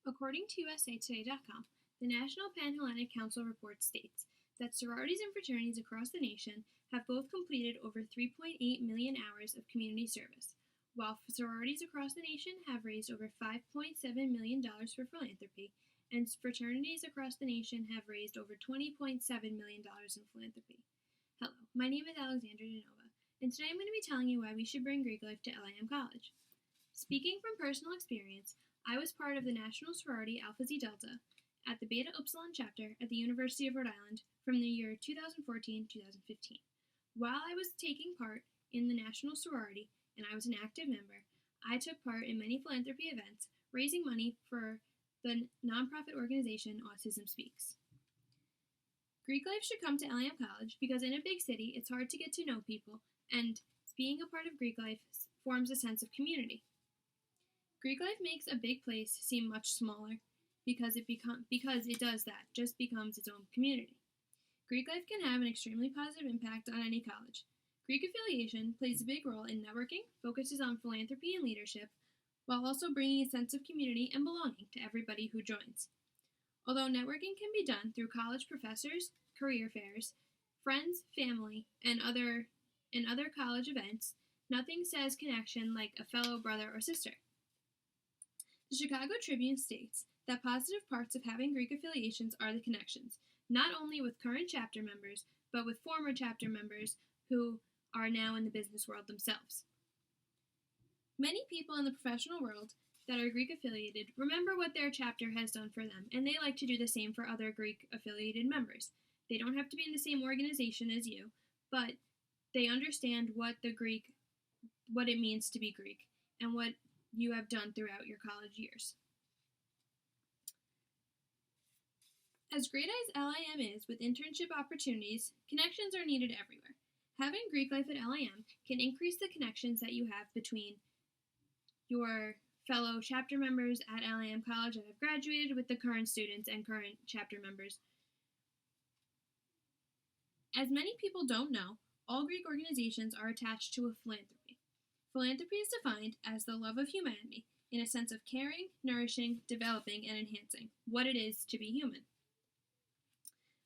According to USAtoday.com, the National Panhellenic Council report states that sororities and fraternities across the nation have both completed over 3.8 million hours of community service, while sororities across the nation have raised over $5.7 million for philanthropy, and fraternities across the nation have raised over $20.7 million in philanthropy. Hello, my name is Alexandra Denova, and today I'm going to be telling you why we should bring Greek life to LIM College. Speaking from personal experience, I was part of the National Sorority Alpha Xi Delta at the Beta Upsilon chapter at the University of Rhode Island from the year 2014-2015. While I was taking part in the National Sorority and I was an active member, I took part in many philanthropy events, raising money for the nonprofit organization Autism Speaks. Greek life should come to LIM College because in a big city, it's hard to get to know people, and being a part of Greek life forms a sense of community. Greek life makes a big place seem much smaller because it does that, just becomes its own community. Greek life can have an extremely positive impact on any college. Greek affiliation plays a big role in networking, focuses on philanthropy and leadership, while also bringing a sense of community and belonging to everybody who joins. Although networking can be done through college professors, career fairs, friends, family, and other college events, nothing says connection like a fellow brother or sister. The Chicago Tribune states that positive parts of having Greek affiliations are the connections, not only with current chapter members, but with former chapter members who are now in the business world themselves. Many people in the professional world that are Greek affiliated remember what their chapter has done for them, and they like to do the same for other Greek affiliated members. They don't have to be in the same organization as you, but they understand what it means to be Greek and what you have done throughout your college years. As great as LIM is with internship opportunities, connections are needed everywhere. Having Greek life at LIM can increase the connections that you have between your fellow chapter members at LIM College that have graduated with the current students and current chapter members. As many people don't know, all Greek organizations are attached to a philanthropy. Philanthropy is defined as the love of humanity in a sense of caring, nourishing, developing, and enhancing what it is to be human.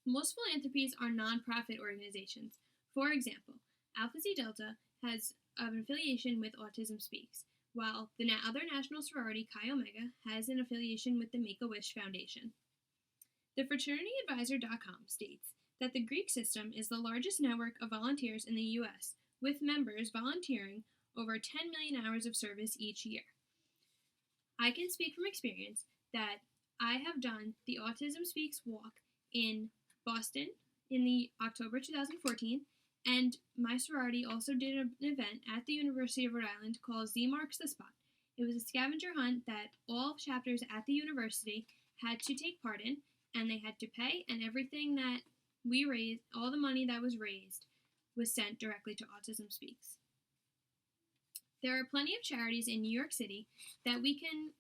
Most philanthropies are nonprofit organizations. For example, Alpha Xi Delta has an affiliation with Autism Speaks, while the other national sorority, Chi Omega, has an affiliation with the Make-A-Wish Foundation. The FraternityAdvisor.com states that the Greek system is the largest network of volunteers in the U.S., with members volunteering over 10 million hours of service each year. I can speak from experience that I have done the Autism Speaks walk in Boston in the October 2014, and my sorority also did an event at the University of Rhode Island called Z Marks the Spot. It was a scavenger hunt that all chapters at the university had to take part in, and they had to pay, and everything that we raised, all the money that was raised, was sent directly to Autism Speaks. There are plenty of charities in New York City that we can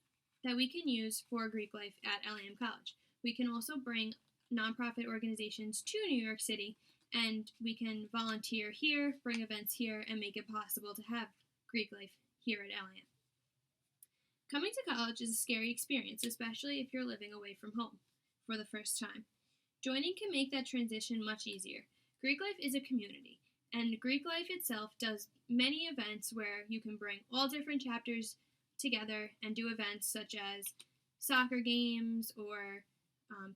use for Greek life at LIM College. We can also bring nonprofit organizations to New York City, and we can volunteer here, bring events here, and make it possible to have Greek life here at LIM. Coming to college is a scary experience, especially if you're living away from home for the first time. Joining can make that transition much easier. Greek life is a community, and Greek life itself does many events where you can bring all different chapters together and do events such as soccer games or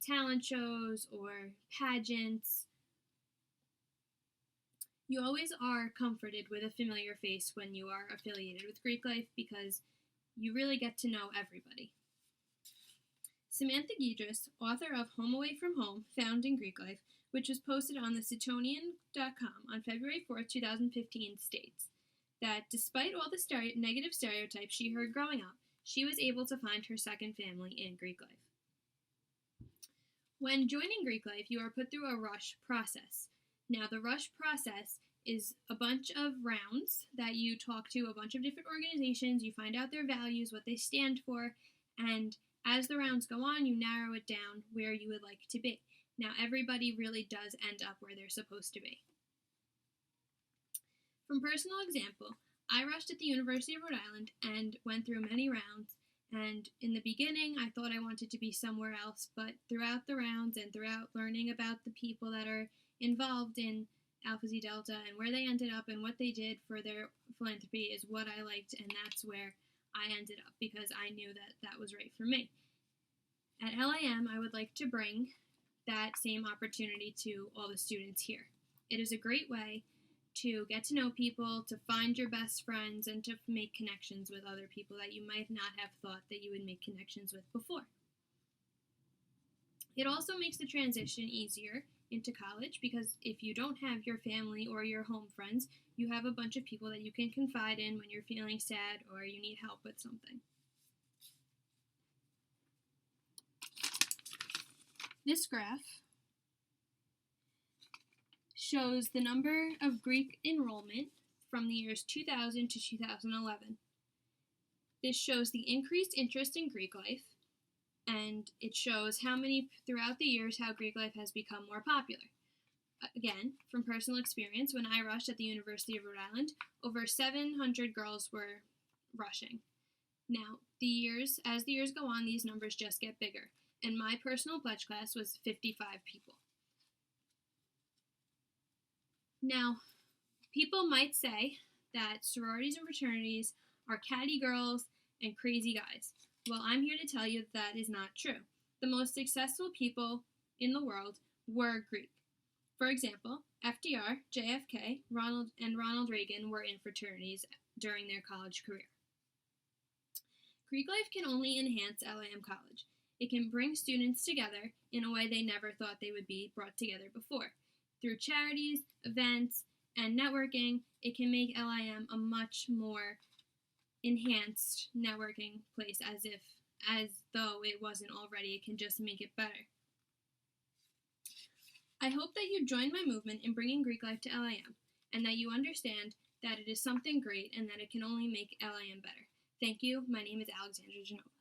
talent shows or pageants. You always are comforted with a familiar face when you are affiliated with Greek life because you really get to know everybody. Samantha Giedris, author of Home Away from Home, Found in Greek Life, which was posted on the Setonian.com on February 4, 2015, states that despite all the negative stereotypes she heard growing up, she was able to find her second family in Greek life. When joining Greek life, you are put through a rush process. Now, the rush process is a bunch of rounds that you talk to a bunch of different organizations, you find out their values, what they stand for, and as the rounds go on, you narrow it down where you would like to be. Now, everybody really does end up where they're supposed to be. From personal example, I rushed at the University of Rhode Island and went through many rounds And in the beginning, I thought I wanted to be somewhere else, but throughout the rounds and throughout learning about the people that are involved in Alpha Xi Delta and where they ended up and what they did for their philanthropy is what I liked, and that's where I ended up because I knew that that was right for me. At LIM, I would like to bring that same opportunity to all the students here. It is a great way to get to know people, to find your best friends, and to make connections with other people that you might not have thought that you would make connections with before. It also makes the transition easier into college because if you don't have your family or your home friends, you have a bunch of people that you can confide in when you're feeling sad or you need help with something. This graph shows the number of Greek enrollment from the years 2000 to 2011. This shows the increased interest in Greek life, and it shows how many, throughout the years, how Greek life has become more popular. Again, from personal experience, when I rushed at the University of Rhode Island, over 700 girls were rushing. Now, as the years go on, these numbers just get bigger, and my personal pledge class was 55 people. Now, people might say that sororities and fraternities are catty girls and crazy guys. Well, I'm here to tell you that is not true. The most successful people in the world were Greek. For example, FDR, JFK, Ronald Reagan were in fraternities during their college career. Greek life can only enhance LIM College. It can bring students together in a way they never thought they would be brought together before. Through charities, events, and networking, it can make LIM a much more enhanced networking place as though it wasn't already. It can just make it better. I hope that you join my movement in bringing Greek life to LIM and that you understand that it is something great and that it can only make LIM better. Thank you. My name is Alexandra Genova.